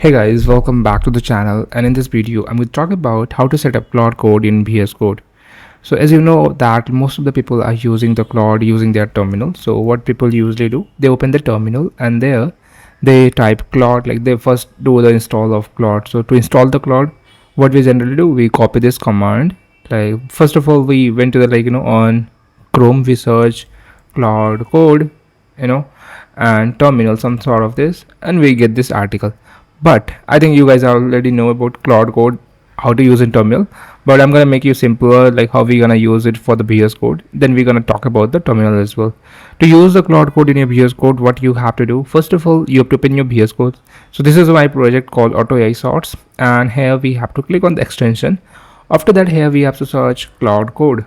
Hey guys, welcome back to the channel, and in this video I'm going to talk about how to set up Claude Code in VS Code. So as you know that most of the people are using the Claude using their terminal. So what people usually do, they open the terminal and there they type Claude, like they first do the install of Claude. So to install the Claude, what we generally do, we copy this command. Like first of all, we went to the on Chrome, we search Claude Code, and terminal, some sort of this, and we get this article. But I think you guys already know about Claude Code, how to use in terminal, but I'm gonna make you simpler, like how we're gonna use it for the VS Code. Then we're gonna talk about the terminal as well. To use the Claude Code in your VS Code, what you have to do, first of all, you have to open your VS Code. So this is my project called Auto AI Sorts, and here we have to click on the extension. After that, here we have to search Claude Code.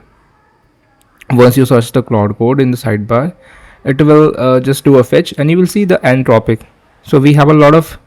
Once you search the Claude Code in the sidebar, it will just do a fetch and you will see the Anthropic. So we have a lot of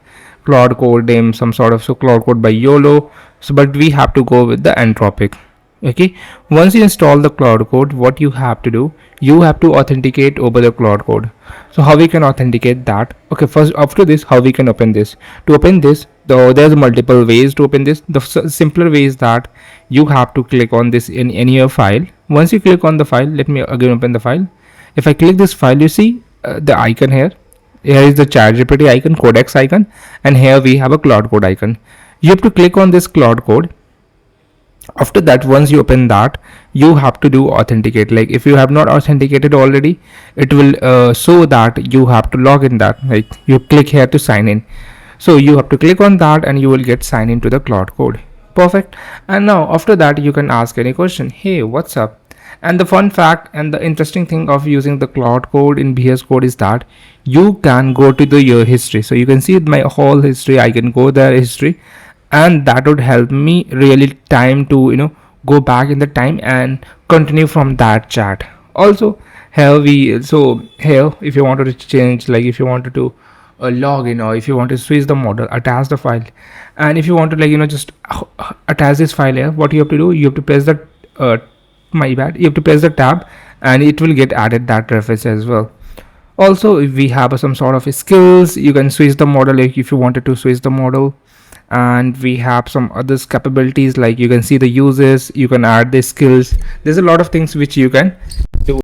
Claude Code name, some sort of, so Claude Code by YOLO, so but we have to go with the Anthropic. Okay, once you install the Claude Code, what you have to do, you have to authenticate over the Claude Code. So how we can authenticate that? Okay, first after this, how we can open this? To open this, though there's multiple ways to open this. The simpler way is that you have to click on this in any file. Once you click on the file, let me again open the file. If I click this file, you see the icon here. Here is the ChatGPT icon, Codex icon, and here we have a Claude Code icon. You have to click on this Claude Code. After that, once you open that, you have to do authenticate. Like if you have not authenticated already, it will show that you have to log in that. Like you click here to sign in. So you have to click on that and you will get signed into the Claude Code. Perfect. And now after that, you can ask any question. Hey, what's up? And the fun fact and the interesting thing of using the Claude Code in VS Code is that you can go to your history. So you can see my whole history. I can go there history, and that would help me really time to go back in the time and continue from that chat. Also here here if you wanted to change, like if you wanted to log in, or if you want to switch the model, attach the file, and if you want to just attach this file here, what you have to do, you have to press the you have to press the tab and it will get added that reference as well. Also, if we have some sort of skills, you can switch the model, like if you wanted to switch the model. And we have some other capabilities, like you can see the uses, you can add the skills. There's a lot of things which you can do.